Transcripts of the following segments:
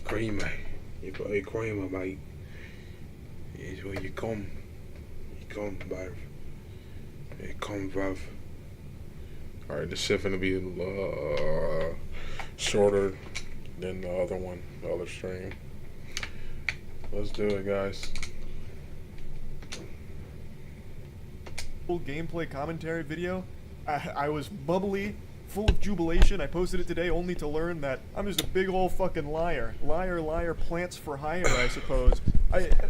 creamy. Je bent creamy, mate. Is where you come. You come, bruv. You come, bruv. Alright, this shit finna be shorter than the other one, the other stream. Let's do it, guys. Full gameplay commentary video. I was bubbly, full of jubilation. I posted it today only to learn that I'm just a big old fucking liar. Liar, liar, plants for hire, I suppose.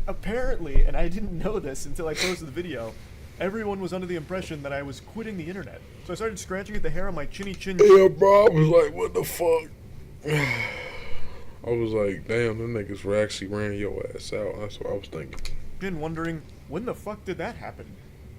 Apparently, and I didn't know this until I posted the video, everyone was under the impression that I was quitting the internet. So I started scratching at the hair on my chinny chin. Yeah, bro, I was like, what the fuck? I was like, damn, them niggas were actually ran your ass out. That's what I was thinking. Wondering, when the fuck did that happen?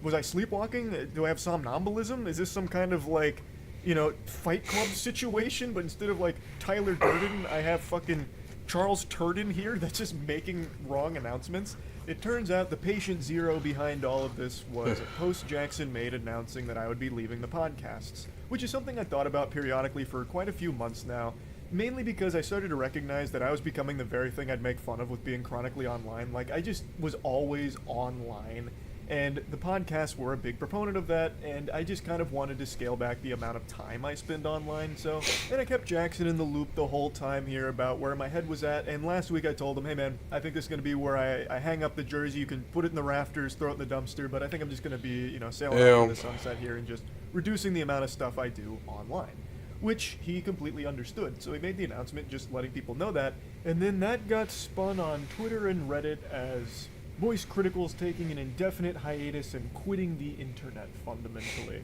Was I sleepwalking? Do I have somnambulism? Is this some kind of, like, you know, Fight Club situation? But instead of, like, Tyler Durden, I have fucking Charles Turden here that's just making wrong announcements. It turns out the patient zero behind all of this was a post Jackson made announcing that I would be leaving the podcasts, which is something I thought about periodically for quite a few months now, mainly because I started to recognize that I was becoming the very thing I'd make fun of with being chronically online. Like, I just was always online. And the podcasts were a big proponent of that, and I just kind of wanted to scale back the amount of time I spend online, so... And I kept Jackson in the loop the whole time here about where my head was at, and last week I told him, hey man, I think this is going to be where I hang up the jersey, you can put it in the rafters, throw it in the dumpster, but I think I'm just going to be, you know, sailing out into the sunset here and just reducing the amount of stuff I do online. Which he completely understood, so he made the announcement just letting people know that, and then that got spun on Twitter and Reddit as... Voice Critical's taking an indefinite hiatus and quitting the internet, fundamentally.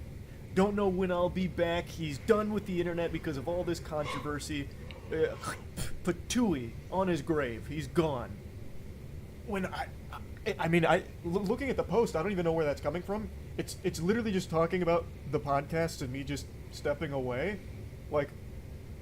Don't know when I'll be back. He's done with the internet because of all this controversy. Patooey on his grave. He's gone. When looking at the post, I don't even know where that's coming from. It's literally just talking about the podcast and me just stepping away. Like,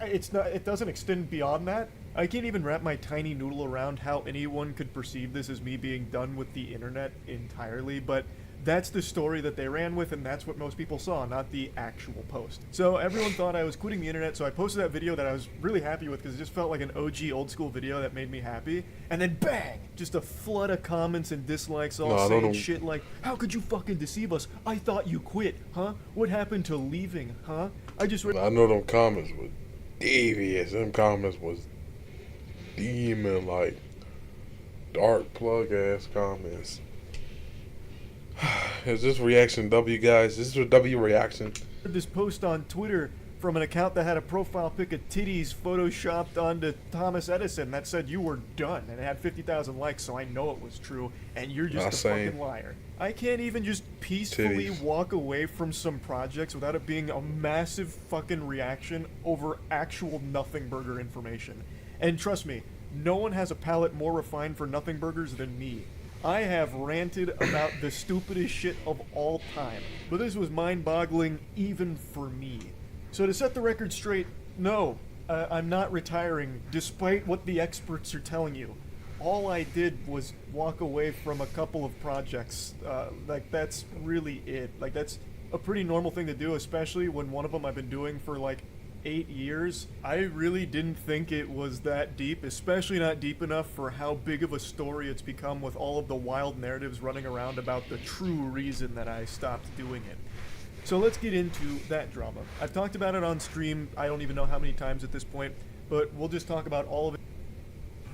it doesn't extend beyond that. I can't even wrap my tiny noodle around how anyone could perceive this as me being done with the internet entirely, but that's the story that they ran with, and that's what most people saw, not the actual post. So everyone thought I was quitting the internet, so I posted that video that I was really happy with because it just felt like an OG old school video that made me happy, and then bang! Just a flood of comments and dislikes all saying shit like, how could you fucking deceive us? I thought you quit, huh? What happened to leaving, huh? I know them comments were devious. Them comments was demon, like, dark plug ass comments. Is this reaction W, guys? This is a W reaction. This post on Twitter from an account that had a profile pic of titties photoshopped onto Thomas Edison that said you were done, and it had 50,000 likes, so I know it was true, and you're just a fucking liar. I can't even just peacefully walk away from some projects without it being a massive fucking reaction over actual nothing burger information. And trust me, no one has a palate more refined for nothing burgers than me. I have ranted about the stupidest shit of all time, but this was mind-boggling even for me. So to set the record straight, no, I'm not retiring, despite what the experts are telling you. All I did was walk away from a couple of projects. Like, that's really it. Like, that's a pretty normal thing to do, especially when one of them I've been doing for, like, 8 years. I really didn't think it was that deep, especially not deep enough for how big of a story it's become with all of the wild narratives running around about the true reason that I stopped doing it. So let's get into that drama. I've talked about it on stream, I don't even know how many times at this point, but we'll just talk about all of it.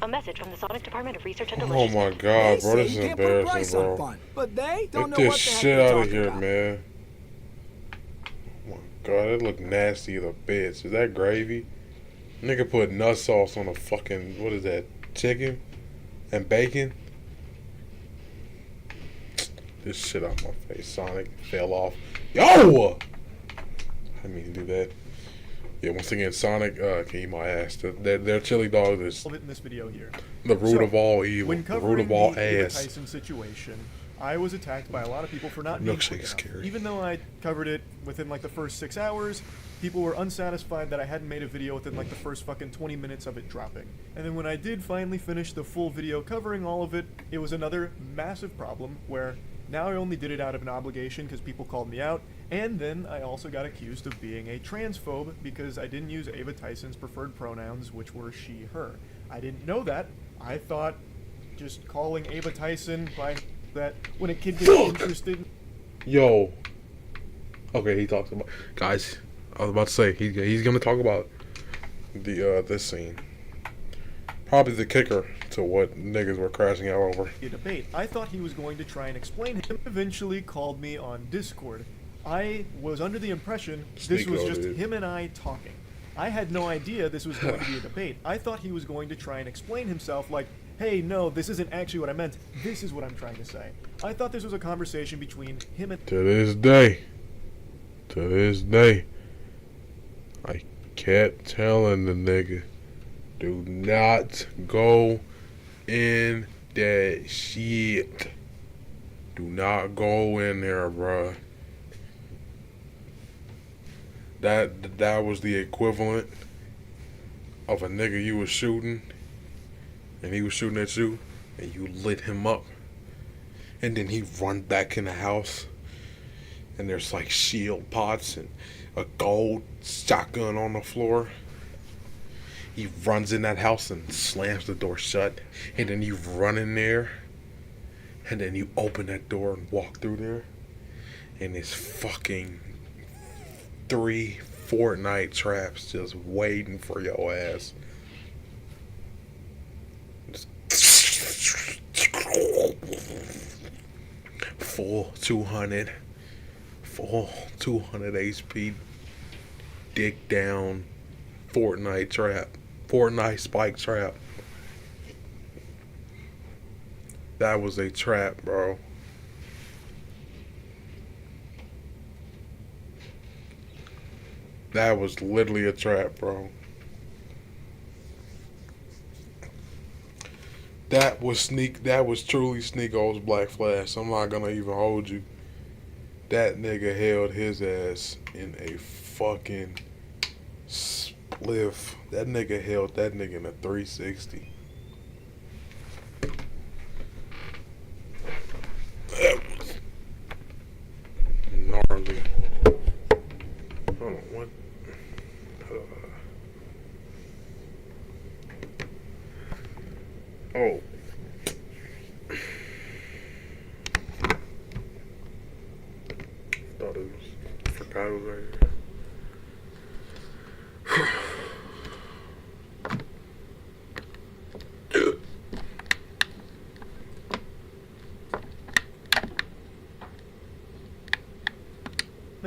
A message from the Sonic Department of Research and Oh Deliciousness. my god, bro, this is embarrassing, bro. But they don't Get know what this the heck shit they're out of talking here, about. man. Oh my god, it look nasty as a bitch. Is that gravy? Nigga put nut sauce on a fucking, what is that, chicken and bacon? This shit out my face. Sonic fell off. Yo! I didn't mean to do that. Yeah, once again, Sonic can eat my ass. Their chili dog is in this video here. The root of all evil. The root of all ass. Tyson situation, I was attacked by a lot of people for not being quick enough. Scary. Even though I covered it within like the first 6 hours, people were unsatisfied that I hadn't made a video within like the first fucking 20 minutes of it dropping. And then when I did finally finish the full video covering all of it, it was another massive problem where Now I only did it out of an obligation because people called me out, and then I also got accused of being a transphobe because I didn't use Ava Tyson's preferred pronouns, which were she, her. I didn't know that. I thought just calling Ava Tyson by that when a kid gets interested. Yo. Okay, he talks about guys. I was about to say he's gonna talk about the this scene. Probably the kicker to what niggas were crashing out over. A debate. I thought he was going to try and explain it. He eventually called me on Discord. I was under the impression this was just him and I talking. I had no idea this was going to be a debate. I thought he was going to try and explain himself like, hey, no, this isn't actually what I meant. This is what I'm trying to say. I thought this was a conversation between him and... To this day, I kept telling the nigga, do not go in that shit. Do not go in there, bruh. That was the equivalent of a nigga you was shooting, and he was shooting at you, and you lit him up, and then he run back in the house, and there's like shield pots and a gold shotgun on the floor. He runs in that house and slams the door shut, and then you run in there, and then you open that door and walk through there, and it's fucking 3 Fortnite traps just waiting for your ass. Full 200 HP, dick down Fortnite trap, Fortnite spike trap. That was a trap, bro. That was literally a trap, bro. That was truly Sneako's Black Flash. I'm not gonna even hold you. That nigga held his ass in a fucking spliff. That nigga held that nigga in a 360. That was gnarly. Hold on, what? Oh. Thought it was, forgot it was right here.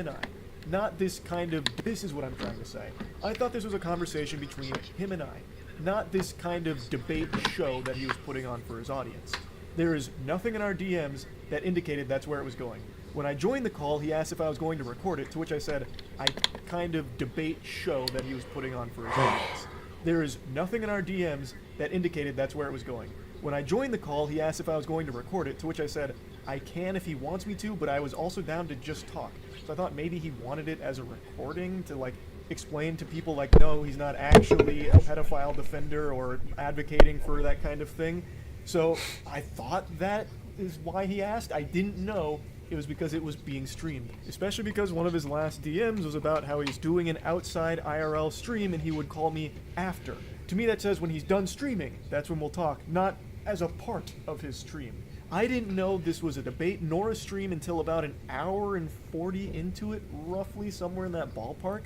and I. Not this kind of, this is what I'm trying to say. I thought this was a conversation between him and I. Not this kind of debate show that he was putting on for his audience. There is nothing in our DMs that indicated that's where it was going. When I joined the call, he asked if I was going to record it, to which I said, I kind of debate show that he was putting on for his audience. There is nothing in our DMs that indicated that's where it was going. When I joined the call, he asked if I was going to record it, to which I said, I can if he wants me to, but I was also down to just talk. So I thought maybe he wanted it as a recording to, like, explain to people, like, no, he's not actually a pedophile defender or advocating for that kind of thing. So I thought that is why he asked. I didn't know it was because it was being streamed. Especially because one of his last DMs was about how he's doing an outside IRL stream and he would call me after. To me that says when he's done streaming, that's when we'll talk, not as a part of his stream. I didn't know this was a debate nor a stream until about an hour and 40 into it, roughly somewhere in that ballpark.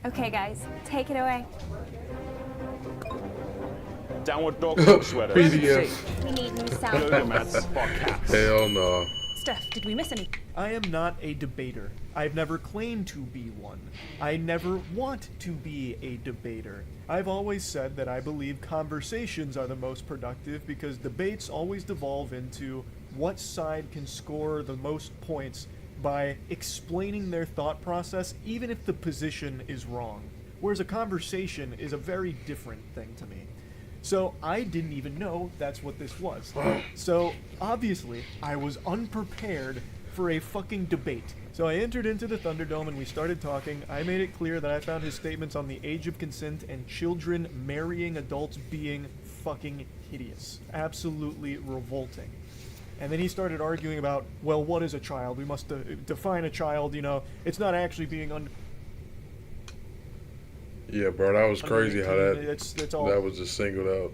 Okay guys, take it away. Downward dog sweater. PDF. We need new sound. Yoga mats, spot caps. Hell no. Steph, did we miss any? I am not a debater. I've never claimed to be one. I never want to be a debater. I've always said that I believe conversations are the most productive because debates always devolve into what side can score the most points by explaining their thought process even if the position is wrong. Whereas a conversation is a very different thing to me. So I didn't even know that's what this was. So obviously I was unprepared for a fucking debate. So I entered into the Thunderdome and we started talking. I made it clear that I found his statements on the age of consent and children marrying adults being fucking hideous. Absolutely revolting. And then he started arguing about, well, what is a child? We must define a child. You know, it's not actually being Yeah, bro, that was under crazy how 18. that It's all. that was just singled out.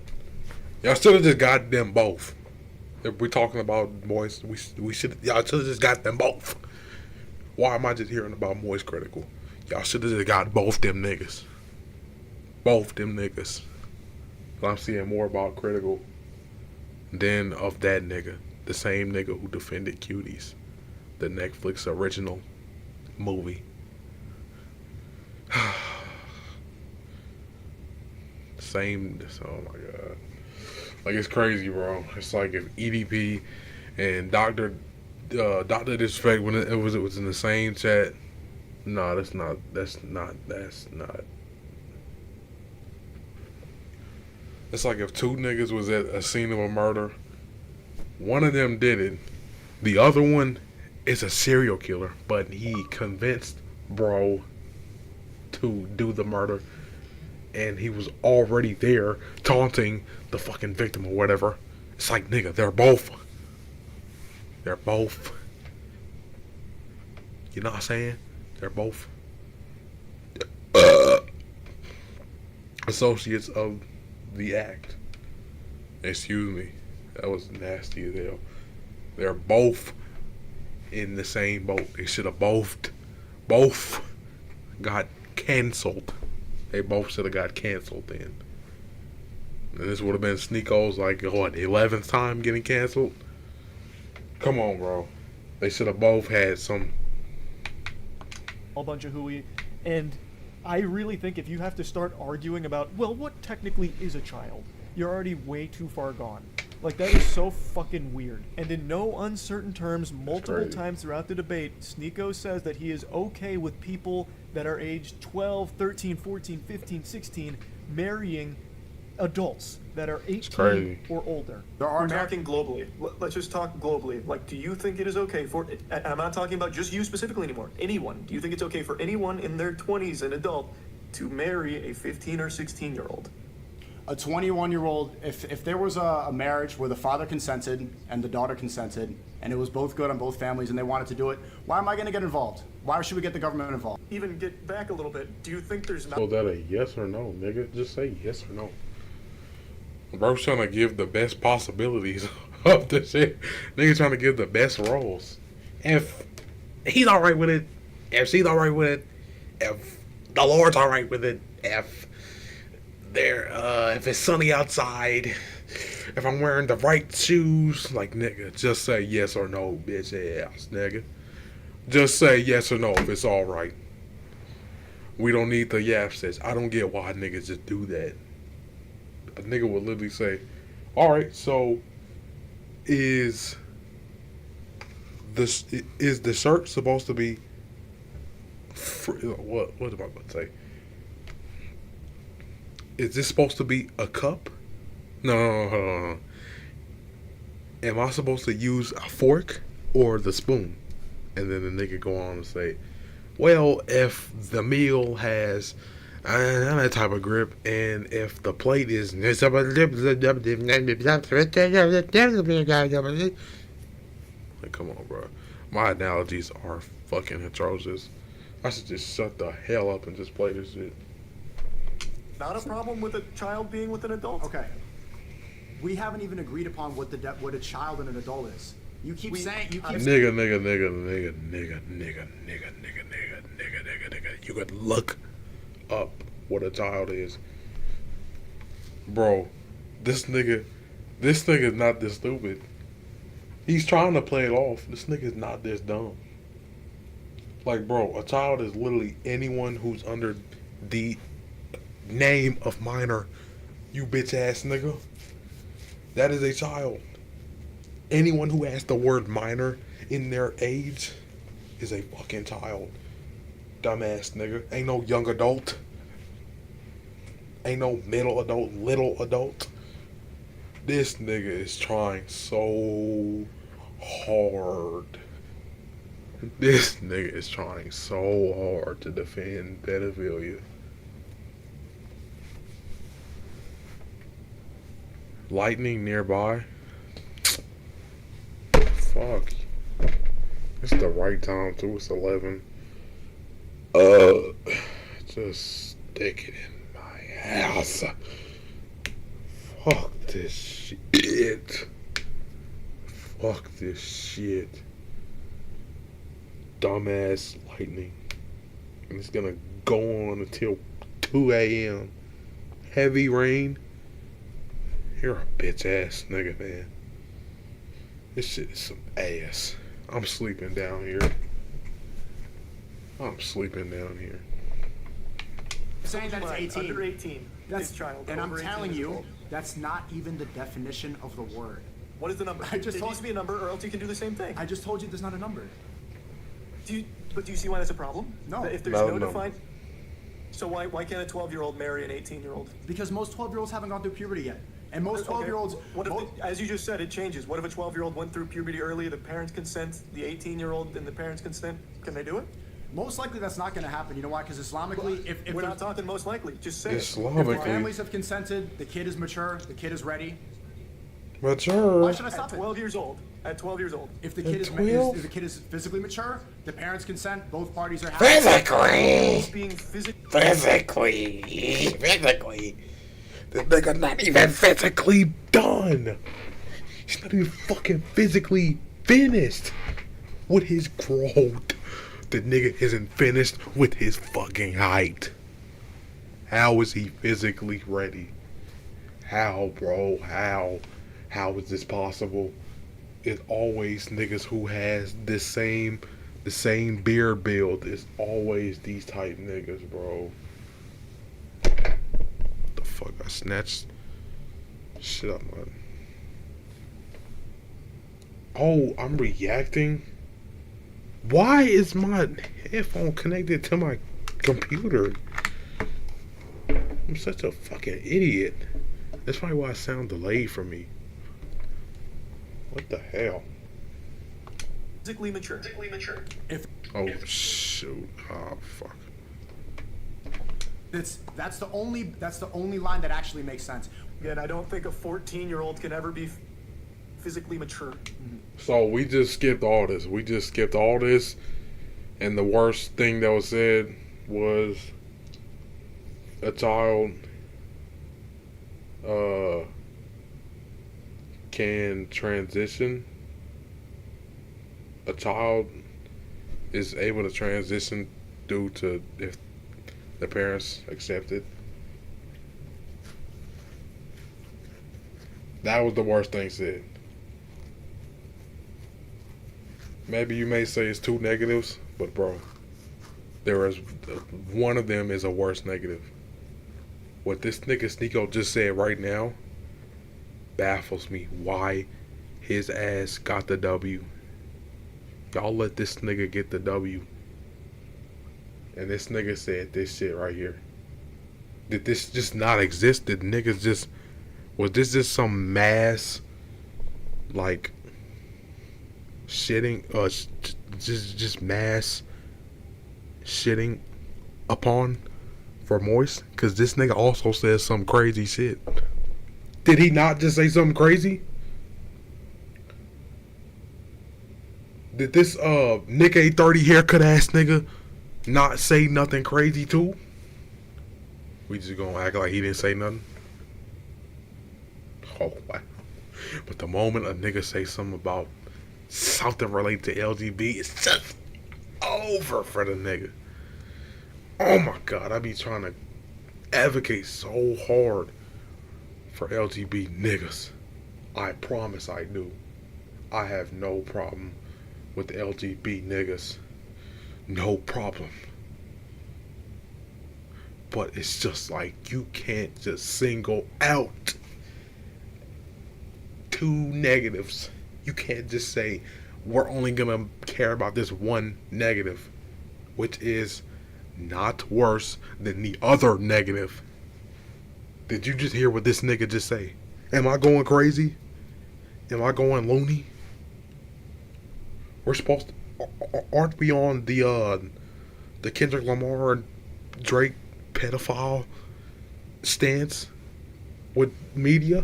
Y'all should have just got them both. If we're talking about Moist, we should y'all should have just got them both. Why am I just hearing about Moist Critical? Y'all should have just got both them niggas. Both them niggas. But I'm seeing more about Critical than of that nigga. The same nigga who defended Cuties. The Netflix original movie. Same. Oh my god. Like, it's crazy, bro. It's like if EDP and Dr. Disrespect, when it was in the same chat. No, that's not. It's like if two niggas was at a scene of a murder. One of them did it. The other one is a serial killer, but he convinced bro to do the murder. And he was already there taunting the fucking victim or whatever. It's like, nigga, they're both. You know what I'm saying? They're both associates of the act. Excuse me. That was nasty as hell. They're both in the same boat. They should have both got canceled. They both should have got canceled then. And this would have been Sneako's, like, what, 11th time getting canceled? Come on, bro. They should have both had some. A bunch of hooey. And I really think if you have to start arguing about, well, what technically is a child, you're already way too far gone. Like, that is so fucking weird. And in no uncertain terms, multiple times throughout the debate, Sneeko says that he is okay with people that are aged 12, 13, 14, 15, 16 marrying adults that are 18 or older. We're talking globally. Let's just talk globally. Like, do you think it is okay for, and I'm not talking about just you specifically anymore, anyone, do you think it's okay for anyone in their 20s, an adult, to marry a 15 or 16-year-old? A 21-year-old, if there was a marriage where the father consented and the daughter consented, and it was both good on both families and they wanted to do it, why am I going to get involved? Why should we get the government involved? Even get back a little bit, do you think there's not... So that a yes or no, nigga? Just say yes or no. Bro's trying to give the best possibilities of the shit. Nigga trying to give the best roles. If he's alright with it, if she's alright with it, if the Lord's alright with it, if it's sunny outside, if I'm wearing the right shoes, like, nigga, just say yes or no, bitch ass, nigga. Just say yes or no if it's alright. We don't need the yaps. I don't get why niggas just do that. A nigga would literally say, alright, so is the shirt supposed to be what am I about to say? Is this supposed to be a cup? No. Am I supposed to use a fork or the spoon? And then the nigga go on and say, well, if the meal has that type of grip, and if the plate is like, come on, bro. My analogies are fucking atrocious. I should just shut the hell up and just play this shit. Not a problem with a child being with an adult? Okay. We haven't even agreed upon what a child and an adult is. You keep saying nigga. You could look up what a child is. Bro, this nigga is not this stupid. He's trying to play it off. This nigga is not this dumb. Like, bro, a child is literally anyone who's under the name of minor, you bitch ass nigga. That is a child. Anyone who has the word minor in their age is a fucking child. Dumbass nigga. Ain't no young adult. Ain't no middle adult, little adult. This nigga is trying so hard. This nigga is trying so hard to defend pedophilia. Lightning nearby. fuck? It's the right time too. It's 11. Just stick it in my ass. Fuck this shit. Fuck this shit. Dumbass lightning. And it's gonna go on until 2 a.m. Heavy rain. You're a bitch ass nigga, man. This shit is some ass. I'm sleeping down here. I'm sleeping down here. Saying that it's 18. Under 18. That's It's child. And I'm Over 18 telling is you, adult. that's not even the definition of the word. What is the number? I just it told- needs to be a number, or else you can do the same thing. I just told you there's not a number. But do you see why that's a problem? No. If there's No no number. defined. So why can't a 12-year-old marry an 18-year-old? Because most 12-year-olds haven't gone through puberty yet. And most 12-year-olds... What if, as you just said, it changes? What if a 12-year-old went through puberty early, the parents consent, the 18-year-old and the parents consent? Can they do it? Most likely that's not going to happen. You know why? Because Islamically, if We're there's- not talking most likely. Just say it. if the Islamically. families have consented, the kid is mature, the kid is ready. Mature. Why should I At stop it? 12 years old. At 12 years old. If the kid is, 12? if the kid is physically mature, the parents consent, both parties are happy. He's being physically. Physically. This nigga not even physically done. He's not even fucking physically finished with his growth. The nigga isn't finished with his fucking height. How is he physically ready? How, bro? How? How is this possible? It's always niggas who has the same beard build. It's always these type niggas, bro. What the fuck? I snatched shit up, man. Oh, I'm reacting. Why is my headphone connected to my computer? I'm such a fucking idiot. That's probably why I sound delayed for me. What the hell? Physically mature. Oh shoot! Oh fuck! That's the only line that actually makes sense. Again, I don't think a 14-year-old can ever be physically mature. So we just skipped all this. We just skipped all this, and the worst thing that was said was a child can transition. A child is able to transition due to if the parents accept it. That was the worst thing said. Maybe you may say it's two negatives, but bro, there is one of them is a worse negative. What this nigga Sneeko just said right now baffles me. Why his ass got the W? Y'all let this nigga get the W. And this nigga said this shit right here. Did this just not exist? Did niggas just... Was this just some mass... Like... Shitting... Just mass... Shitting... Upon... For Moist? Because this nigga also says some crazy shit. Did he not just say something crazy? Did this Nick A30 haircut ass nigga not say nothing crazy too? We just gonna act like he didn't say nothing? Oh wow. But the moment a nigga say something about something related to LGB, it's just over for the nigga. Oh my god, I be trying to advocate so hard for LGBT niggas. I promise I do. I have no problem with the LGBT niggas. No problem. But it's just like you can't just single out two negatives. You can't just say we're only gonna care about this one negative, which is not worse than the other negative. Did you just hear what this nigga just say? Am I going crazy? Am I going loony? We're supposed to, aren't we on the Kendrick Lamar and Drake pedophile stance with media?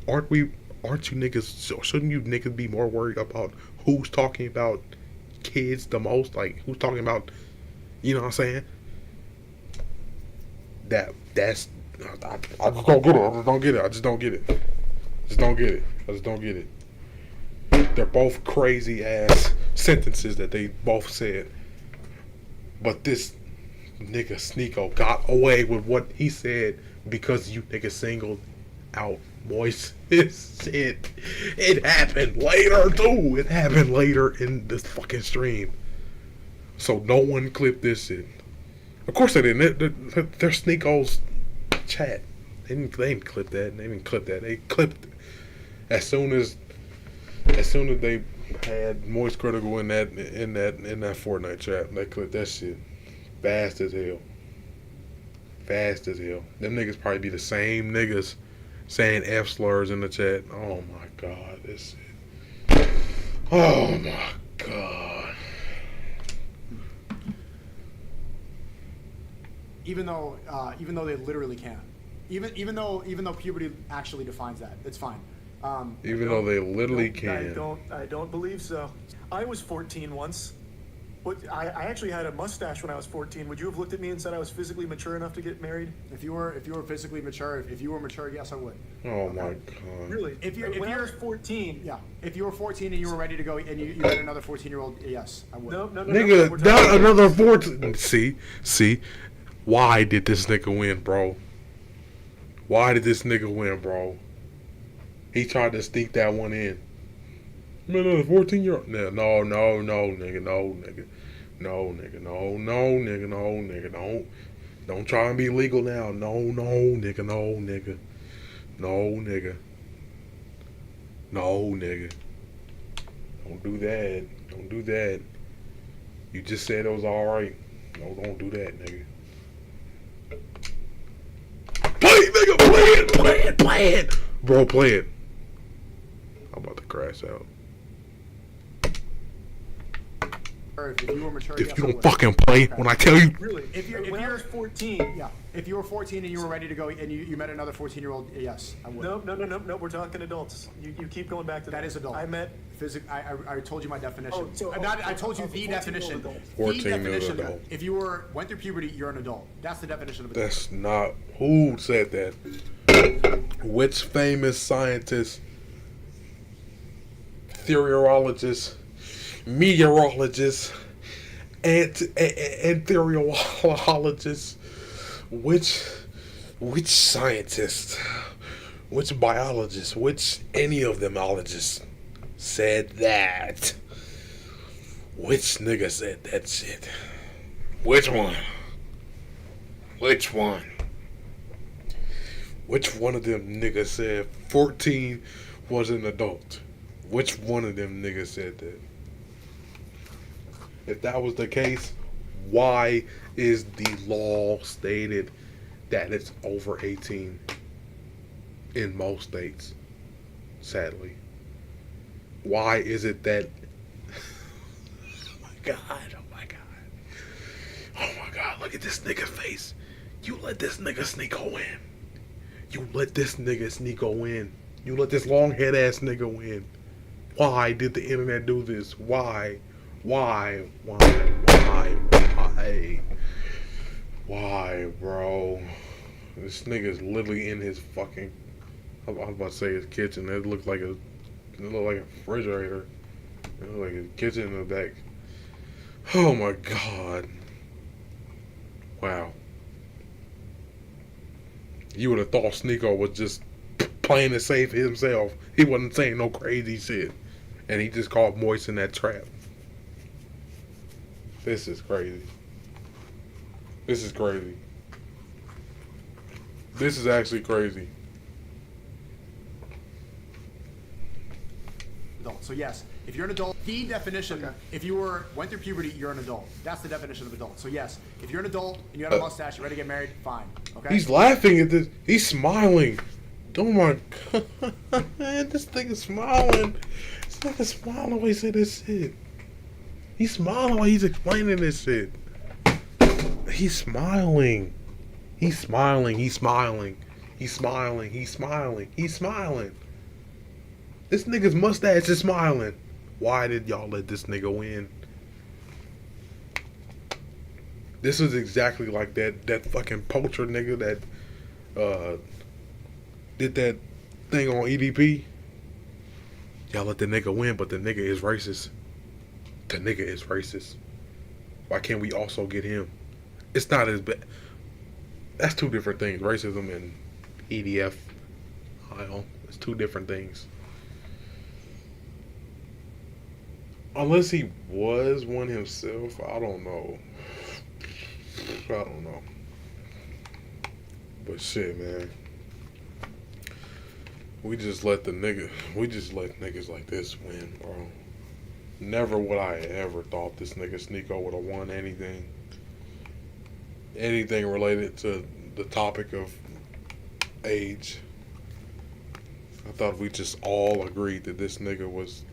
Aren't you niggas, shouldn't you niggas be more worried about who's talking about kids the most, like who's talking about, you know what I'm saying? That's I just don't get it. I just don't get it. I just don't get it. I just don't get it. They're both crazy ass sentences that they both said. But this nigga Sneeko got away with what he said because you niggas singled out Moist shit. It happened later too. It happened later in this fucking stream. So no one clipped this shit. Of course they didn't. They're Sneeko's chat. They didn't clip that. They didn't clip that. They clipped as soon as they had Moist Critical in that Fortnite chat. They clipped that shit fast as hell. Fast as hell. Them niggas probably be the same niggas saying F slurs in the chat. Oh my god, this shit. Oh my god. Even though they literally can. Even though puberty actually defines that, it's fine. Even though they literally can. I don't believe so. I was 14 once. But I actually had a mustache when I was 14. Would you have looked at me and said I was physically mature enough to get married? If you were physically mature, if you were mature, yes, I would. Oh my god. Really? When I was 14. Yeah. If you were 14 and you were ready to go and you had another 14-year-old, yes, I would. No. Nigga, We're not talking- another 14. See? Why did this nigga win, bro? Why did this nigga win, bro? He tried to sneak that one in. Another 14-year-old. No, nigga, no, nigga. No, nigga. Don't try and be legal now. No, nigga. No, nigga. Don't do that. You just said it was alright. No, don't do that, nigga. Play it. Bro, play it. I'm about to crash out. If you were mature, If yes, you I don't would. fucking play when I tell you. Really? When I was 14. Yeah. If you were 14 and you were ready to go and you met another 14-year-old, yes, I would. No. We're talking adults. You keep going back to that. That is adult. I met. I told you my definition. Oh, I told you the 14-year-old definition. adult. 14-year-old The definition. adult. If you went through puberty, you're an adult. That's the definition of adult. That's not who said that. Which famous scientist, theorologist, meteorologist, anthropologist, which scientist, which biologist, which any of them ologists said that? Which nigga said that shit? Which one? Which one of them niggas said 14 was an adult? Which one of them niggas said that? If that was the case, why is the law stated that it's over 18 in most states? Sadly. Why is it that... Oh my god. Oh my god, look at this nigga face. You let this nigga Sneeko win. You let this long head ass nigga win. Why did the internet do this? Why, bro? This nigga's literally in his fucking... I was about to say his kitchen. It looked like a refrigerator. It looked like his kitchen in the back. Oh my god. Wow. You would have thought Sneeko was just playing it safe himself. He wasn't saying no crazy shit. And he just caught Moist in that trap. This is crazy. This is actually crazy. Adult. So yes, if you're an adult, the definition, if you went through puberty, you're an adult. That's the definition of adult. So yes, if you're an adult and you have a mustache, you're ready to get married, fine. Okay? He's laughing at this. He's smiling. Oh my god. This nigga's smiling. This nigga's smiling while he said this shit. He's smiling while he's explaining this shit. He's smiling. He's smiling. This nigga's mustache is smiling. Why did y'all let this nigga win? This is exactly like that fucking poacher nigga that did that thing on EDP. Y'all let the nigga win, but the nigga is racist. The nigga is racist. Why can't we also get him? It's not as bad. That's two different things. Racism and EDF. It's two different things. Unless he was one himself, I don't know. But shit, man. We just let niggas like this win, bro. Never would I ever thought this nigga Sneeko would have won anything. Anything related to the topic of age. I thought we just all agreed that this nigga was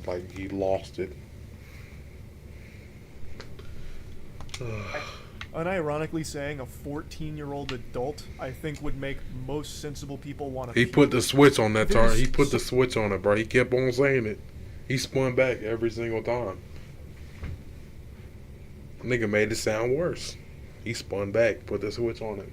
like he lost it. Unironically saying a 14-year-old adult, I think would make most sensible people want to. He put the switch on that turn. He put the switch on it, bro. He kept on saying it. He spun back every single time. Nigga made it sound worse. He spun back, put the switch on it.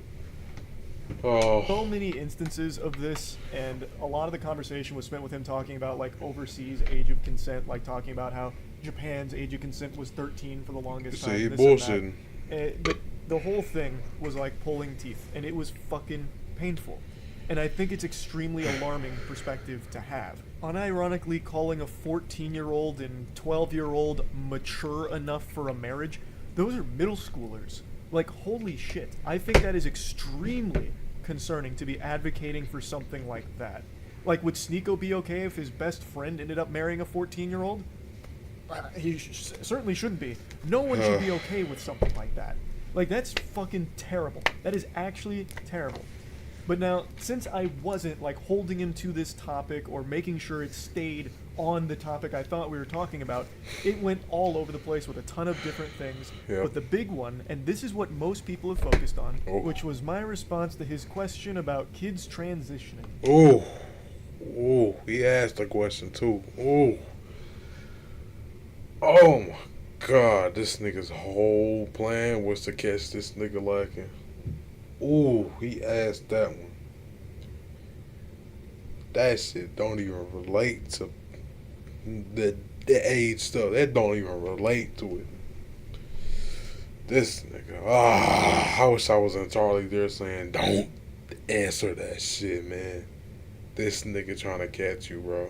Oh. So many instances of this, and a lot of the conversation was spent with him talking about like overseas age of consent, like talking about how Japan's age of consent was 13 for the longest time. See, this bullshitting. But the whole thing was like pulling teeth, and it was fucking painful. And I think it's extremely alarming perspective to have. Unironically calling a 14-year-old and 12-year-old mature enough for a marriage, those are middle schoolers. Like, holy shit. I think that is extremely concerning to be advocating for something like that. Like, would Sneeko be okay if his best friend ended up marrying a 14-year-old? He certainly shouldn't be. No one should be okay with something like that. Like, that's fucking terrible. That is actually terrible. But now, since I wasn't, like, holding him to this topic or making sure it stayed on the topic I thought we were talking about, it went all over the place with a ton of different things. Yep. But the big one, and this is what most people have focused on, which was my response to his question about kids transitioning. Oh, he asked a question too. Oh my God, this nigga's whole plan was to catch this nigga lacking. Ooh, he asked that one. That shit don't even relate to the age stuff. That don't even relate to it. This nigga, I wish I was in Charlie there saying, don't answer that shit, man. This nigga trying to catch you, bro.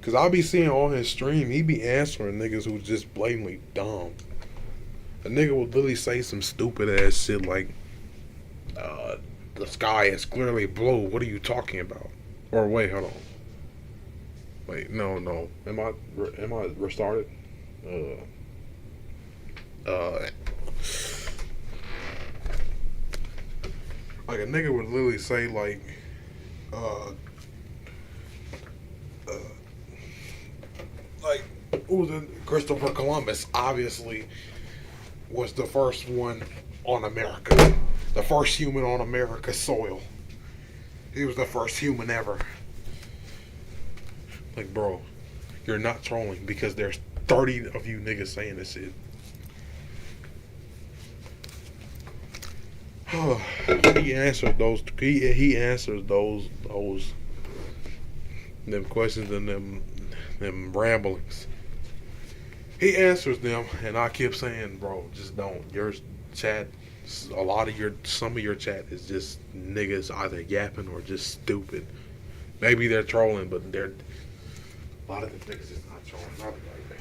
Cause I be seeing on his stream, he be answering niggas who's just blatantly dumb. A nigga will literally say some stupid ass shit like, the sky is clearly blue. What are you talking about? Or wait, hold on. Wait, no. Am I restarted? Like a nigga would literally say like, like, Christopher Columbus obviously was the first one on America. The first human on America's soil. He was the first human ever. Like, bro, you're not trolling because there's 30 of you niggas saying this shit. He answered those. He answers those them questions and them ramblings. He answers them, and I keep saying, bro, just don't. Your chat, some of your chat is just niggas either yapping or just stupid. Maybe they're trolling, but a lot of the niggas is not trolling. I'll be right back.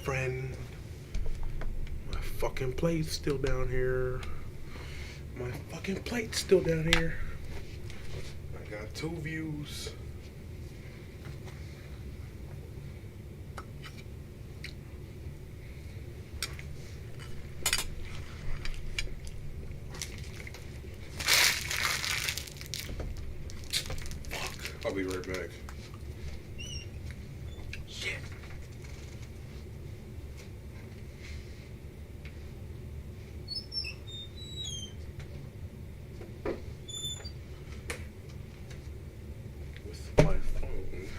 friend. My fucking plate's still down here. My fucking plate's still down here. I got 2 views. Fuck. I'll be right back. Shit. With my phone.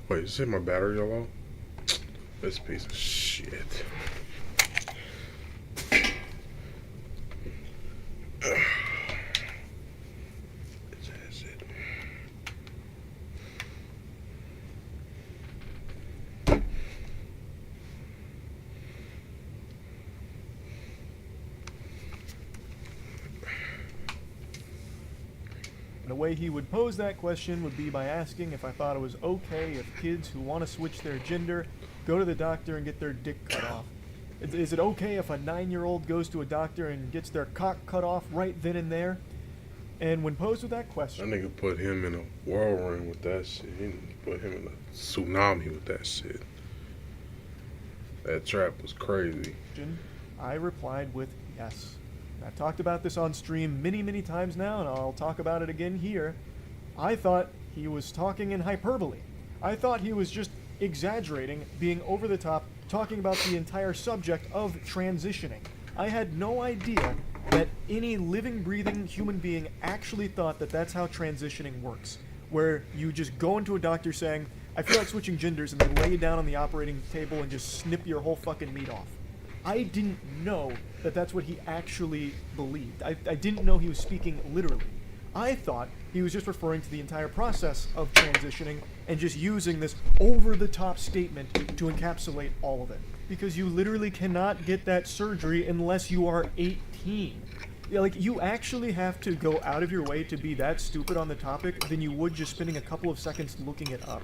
Wait, you said my battery low? This piece of shit. That's it. The way he would pose that question would be by asking if I thought it was okay if kids who want to switch their gender go to the doctor and get their dick cut off. Is it okay if a 9-year-old goes to a doctor and gets their cock cut off right then and there? And when posed with that That question, nigga put him in a whirlwind with that shit. He put him in a tsunami with that shit. That trap was crazy. I replied with yes. I've talked about this on stream many, many times now, and I'll talk about it again here. I thought he was talking in hyperbole. I thought he was just exaggerating, being over the top, talking about the entire subject of transitioning. I had no idea that any living, breathing human being actually thought that that's how transitioning works, where you just go into a doctor saying, I feel like switching genders, and they lay you down on the operating table and just snip your whole fucking meat off. I didn't know that that's what he actually believed. I didn't know he was speaking literally. I thought he was just referring to the entire process of transitioning and just using this over-the-top statement to encapsulate all of it. Because you literally cannot get that surgery unless you are 18. Yeah, like, you actually have to go out of your way to be that stupid on the topic than you would just spending a couple of seconds looking it up.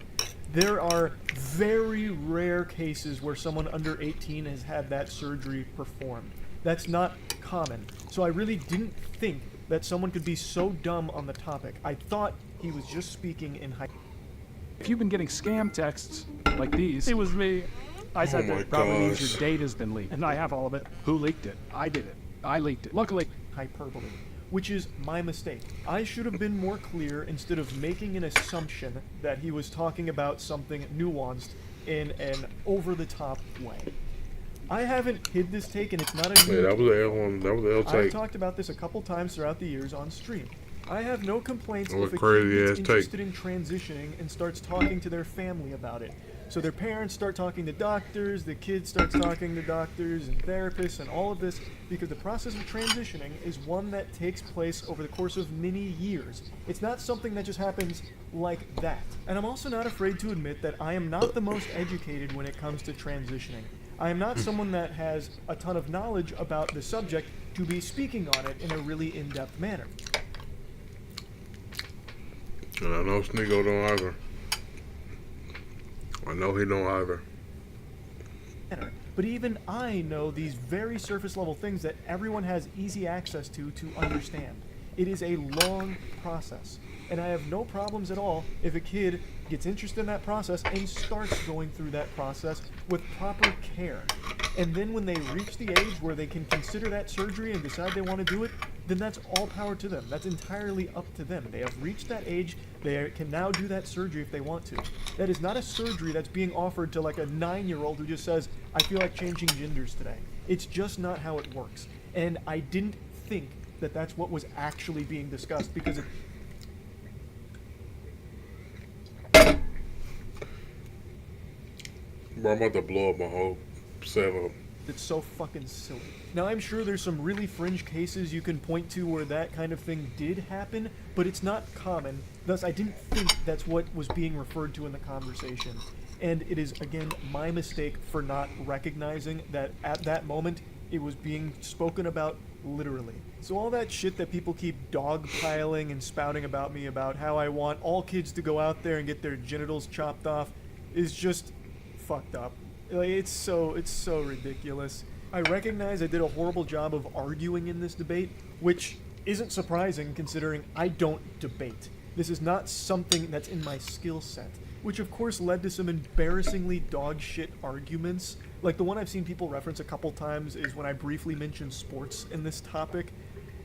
There are very rare cases where someone under 18 has had that surgery performed. That's not common. So I really didn't think that someone could be so dumb on the topic. I thought he was just speaking in hyperbole. If you've been getting scam texts like these, it was me. I said my that probably means gosh. your date has been leaked, and I have all of it. Who leaked it? I did it. I leaked it. Luckily, Hyperbole, which is my mistake. I should have been more clear instead of making an assumption that he was talking about something nuanced in an over-the-top way. I haven't hid this take, and it's not a new Yeah, that was the L one. That was the L I've take. talked about this a couple times throughout the years on stream. I have no complaints That was if a crazy kid ass gets take. interested in transitioning and starts talking to their family about it. So their parents start talking to doctors, the kid starts talking to doctors and therapists and all of this, because the process of transitioning is one that takes place over the course of many years. It's not something that just happens like that. And I'm also not afraid to admit that I am not the most educated when it comes to transitioning. I am not someone that has a ton of knowledge about the subject to be speaking on it in a really in-depth manner. And I know Sneeko don't either. I know he don't either. But even I know these very surface level things that everyone has easy access to understand. It is a long process. And I have no problems at all if a kid gets interested in that process and starts going through that process with proper care. And then when they reach the age where they can consider that surgery and decide they want to do it, then that's all power to them. That's entirely up to them. They have reached that age. They can now do that surgery if they want to. That is not a surgery that's being offered to like a 9-year-old who just says, I feel like changing genders today. It's just not how it works. And I didn't think that that's what was actually being discussed because Bro, I'm about to blow up my whole setup. it's so fucking silly. Now, I'm sure there's some really fringe cases you can point to where that kind of thing did happen, but it's not common. Thus, I didn't think that's what was being referred to in the conversation. And it is, again, my mistake for not recognizing that at that moment, it was being spoken about literally. So all that shit that people keep dogpiling and spouting about me about how I want all kids to go out there and get their genitals chopped off is just fucked up. Like, it's so ridiculous. I recognize I did a horrible job of arguing in this debate, which isn't surprising considering I don't debate. This is not something that's in my skill set, which of course led to some embarrassingly dog shit arguments. Like the one I've seen people reference a couple times is when I briefly mentioned sports in this topic.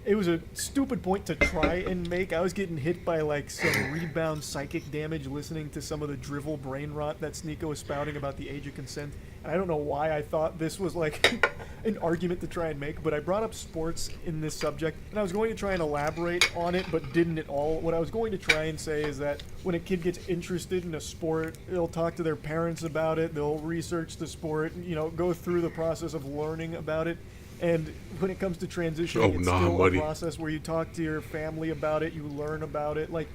It was a stupid point to try and make. I was getting hit by like some rebound psychic damage listening to some of the drivel brain rot that Sneeko was spouting about the age of consent. And I don't know why I thought this was like an argument to try and make, but I brought up sports in this subject, and I was going to try and elaborate on it, but didn't at all. What I was going to try and say is that when a kid gets interested in a sport, they'll talk to their parents about it, they'll research the sport, you know, go through the process of learning about it. And when it comes to transitioning, it's still buddy. a process where you talk to your family about it, you learn about it. Like,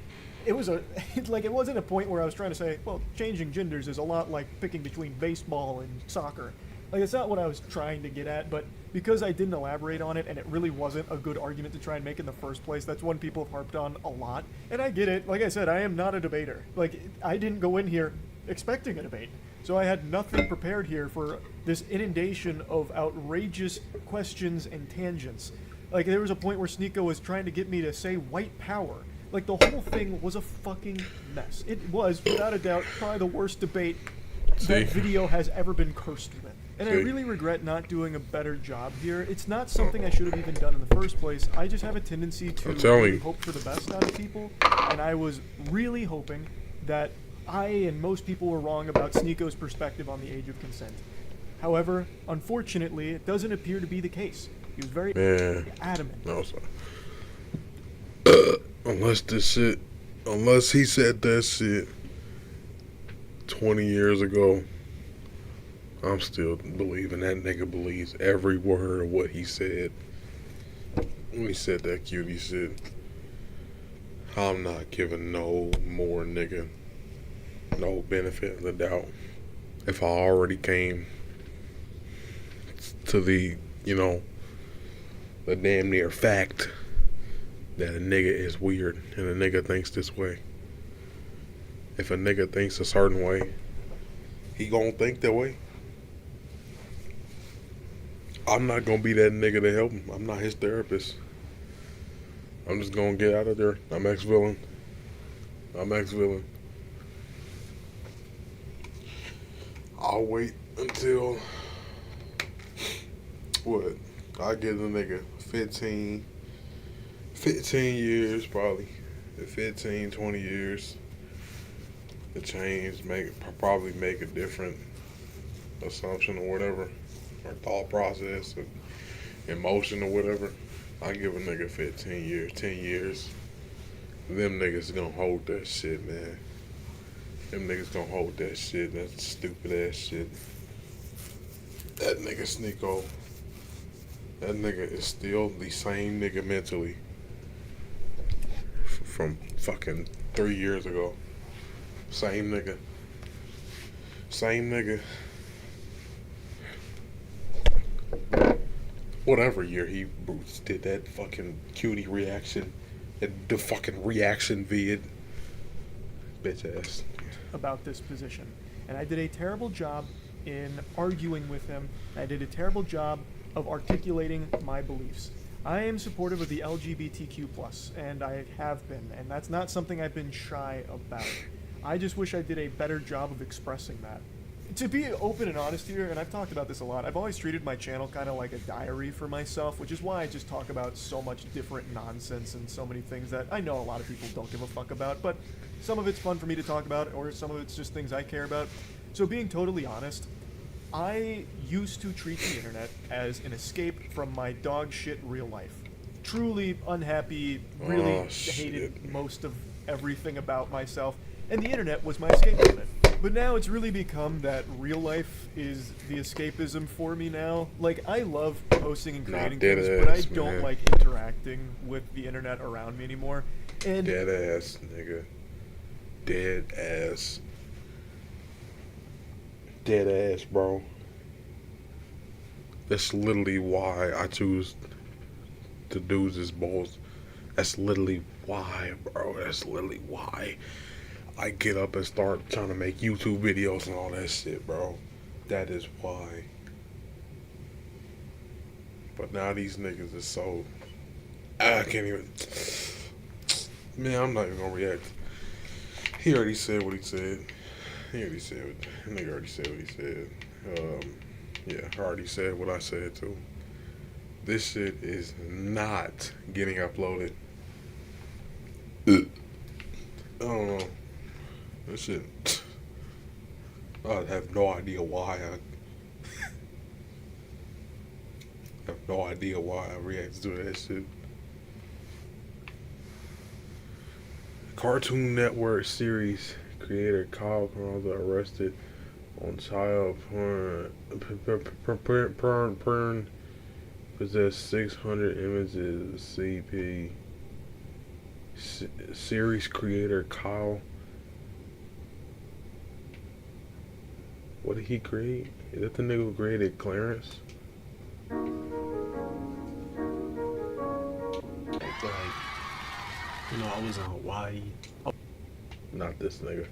it was a, like, it wasn't a point where I was trying to say, well, changing genders is a lot like picking between baseball and soccer. Like, it's not what I was trying to get at, but because I didn't elaborate on it and it really wasn't a good argument to try and make in the first place, that's one people have harped on a lot. And I get it. Like I said, I am not a debater. Like, I didn't go in here expecting a debate. So I had nothing prepared here for this inundation of outrageous questions and tangents. Like, there was a point where Sneeko was trying to get me to say white power. Like, the whole thing was a fucking mess. It was, without a doubt, probably the worst debate that video has ever been cursed with. And I really regret not doing a better job here. It's not something I should have even done in the first place. I just have a tendency to really hope for the best out of people. And I was really hoping that I and most people were wrong about Sneeko's perspective on the age of consent. However, unfortunately, it doesn't appear to be the case. He was very adamant. No, sorry. Unless he said that shit 20 years ago, I'm still believing that nigga believes every word of what he said when he said that cutie shit. I'm not giving no more nigga no benefit of the doubt. If I already came to the, the damn near fact that a nigga is weird and a nigga thinks this way. If a nigga thinks a certain way, he gonna think that way. I'm not gonna be that nigga to help him. I'm not his therapist. I'm just gonna get out of there. I'm ex-villain. I'll wait until I give the nigga 15 years probably. 15, 20 years to change, probably make a different assumption or whatever, or thought process or emotion or whatever. I give a nigga 15 years, 10 years. Them niggas gonna hold that shit, man. Them niggas gonna hold that shit, that stupid ass shit. That nigga Sneeko, that nigga is still the same nigga mentally from fucking 3 years ago. Same nigga. Whatever year he did that fucking cutie reaction, the fucking reaction vid, bitch ass. About this position. And I did a terrible job in arguing with him. I did a terrible job of articulating my beliefs. I am supportive of the LGBTQ+, and I have been, and that's not something I've been shy about. I just wish I did a better job of expressing that. To be open and honest here, and I've talked about this a lot, I've always treated my channel kind of like a diary for myself, which is why I just talk about so much different nonsense and so many things that I know a lot of people don't give a fuck about, but some of it's fun for me to talk about, or some of it's just things I care about. So being totally honest, I used to treat the internet as an escape from my dog shit real life. Truly unhappy, really hated most of everything about myself, and the internet was my escape from it. But now it's really become that real life is the escapism for me now. Like, I love posting and creating things, but I don't like interacting with the internet around me anymore. And dead ass, nigga. Dead ass. Dead ass, bro. That's literally why I choose to do this balls. That's literally why, bro. That's literally why I get up and start trying to make YouTube videos and all that shit, bro. That is why. But now these niggas are so... I can't even... Man, I'm not even gonna react. He already said what he said. Nigga already said what he said. Yeah, I already said what I said too. This shit is not getting uploaded. I don't know. This shit, I have no idea why. I have no idea why I reacted to that shit. Cartoon Network series creator Kyle Carlson arrested on child porn. Possessed 600 images of CP. Series creator Kyle What did he create? Is that the nigga who created Clarence? Like, you know, I was in Hawaii. Not this nigga.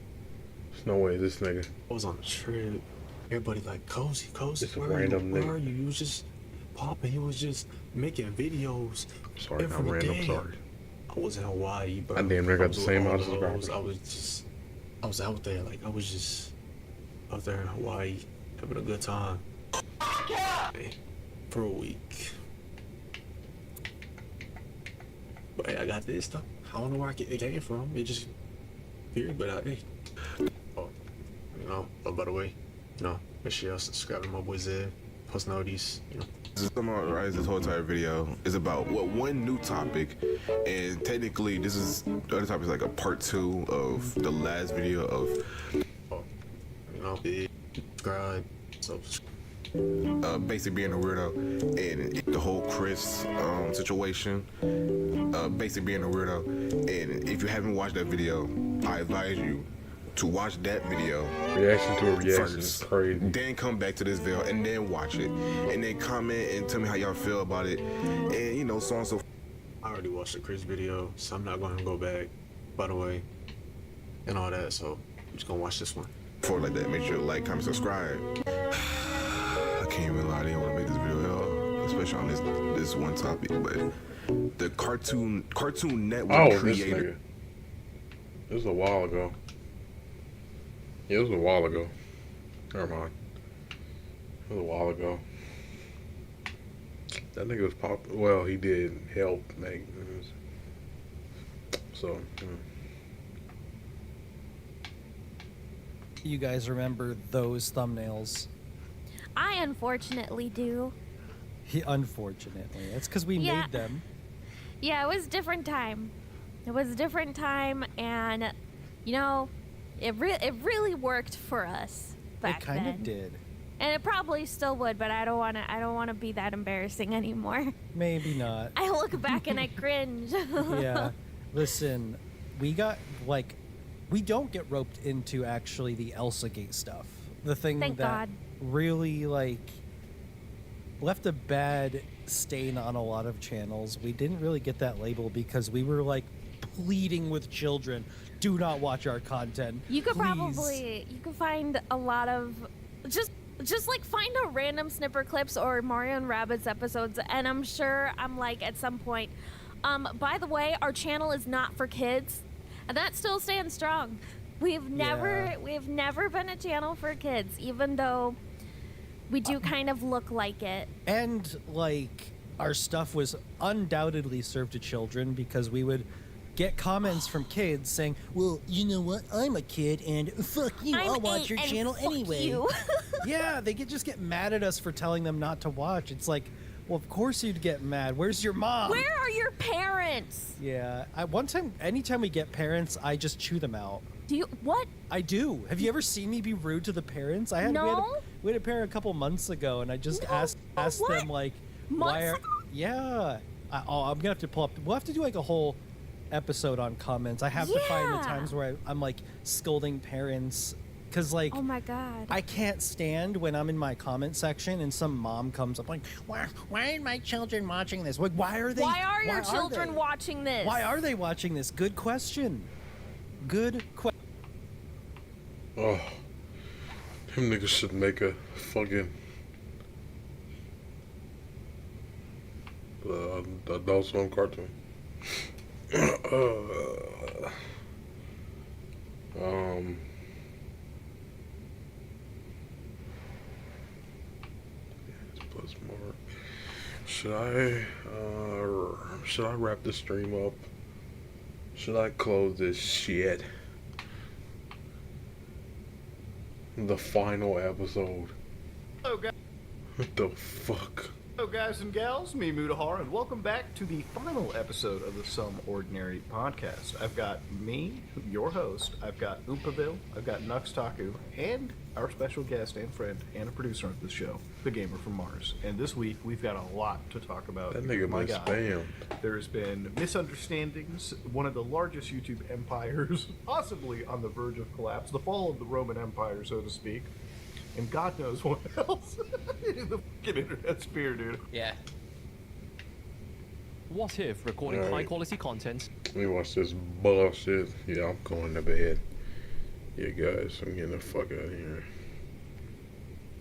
There's no way this nigga. I was on a trip. Everybody like, Cozy, Just a where are you? random Where nigga. are you? He was just popping. He was just making videos. I'm sorry, every I'm random. day. Sorry. I was in Hawaii, bro. I damn near got was the with same all house as those. Robert. I was out there. Like, I was just out there in Hawaii having a good time. For a week. But hey, I got this stuff. I don't know where it came from. It just appeared, but hey. Oh, you know, oh, by the way, you know, make sure y'all subscribe to my boy Zed. Post notice, you know. To summarize this whole entire video is about one new topic, and technically this is the other topic is like a part 2 of the last video of You know, subscribe. So basically being a weirdo and the whole Chris situation. Basically being a weirdo, and if you haven't watched that video, I advise you to watch that video. Reaction to a reaction is first, crazy. then come back to this video and then watch it, and then comment and tell me how y'all feel about it, and you know, so on and so forth. I already watched the Chris video, so I'm not going to go back, by the way, and all that, so I'm just going to watch this one. For like that, make sure to like, comment, subscribe. I can't even lie, I didn't want to make this video at all, especially on this one topic, but the Cartoon Network Oh, this creator. nigga. This was a while ago. Yeah, it was a while ago. Never mind. It was a while ago. That nigga was pop. Well, he did help make news. So, You guys remember those thumbnails? I unfortunately do. Unfortunately. That's because we Yeah. made them. Yeah, it was a different time. It was a different time, and you know, it really worked for us back It kind then. of did. And it probably still would, but I don't want to be that embarrassing anymore. Maybe not. I look back and I cringe. Yeah. Listen, we don't get roped into actually the Elsa Gate stuff. The thing Thank that God. really left a bad stain on a lot of channels. We didn't really get that label because we were pleading with children, do not watch our content. You could please." you could find a lot of just find a random snipper clips or Mario and Rabbids episodes, and I'm sure I'm at some point, by the way, our channel is not for kids, and that still stands strong. We've never been a channel for kids, even though we do kind of look like it. And our stuff was undoubtedly served to children because we would get comments from kids saying, well, you know what, I'm a kid and fuck you, I'll watch your channel anyway. You. Yeah, they just get mad at us for telling them not to watch. It's like, well, of course you'd get mad. Where's your mom? Where are your parents? Yeah, anytime we get parents, I just chew them out. Do you what? I do. Have you ever seen me be rude to the parents? No. We had a parent a couple months ago, and I just asked them why are ago? Yeah. I'm gonna have to pull up. We'll have to do a whole episode on comments. I have to find the times where I'm scolding parents because oh my God, I can't stand when I'm in my comment section and some mom comes up why are my children watching this? Why are they? Why are your children watching this? Why are they watching this? Good question. Good question. oh, them niggas should make a fucking Adult Swim cartoon. Plus more. Should I wrap this stream up? Should I close this shit? The final episode. Hello, guys. What the fuck? Hello, guys and gals. Me, Mudahar, and welcome back to the final episode of the Some Ordinary podcast. I've got me, your host. I've got Oopaville. I've got Nux Taku, and our special guest and friend and a producer of the show, the Gamer from Mars. And this week we've got a lot to talk about. That nigga My been God. spammed. There's been misunderstandings, one of the largest YouTube empires, possibly on the verge of collapse, the fall of the Roman Empire, so to speak. and God knows what else in the fucking internet sphere, dude. Yeah. What if recording All right. high quality content? Let me watch this bullshit. Yeah, I'm going to bed. Yeah, guys, I'm getting the fuck out of here.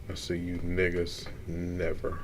I see you niggas never.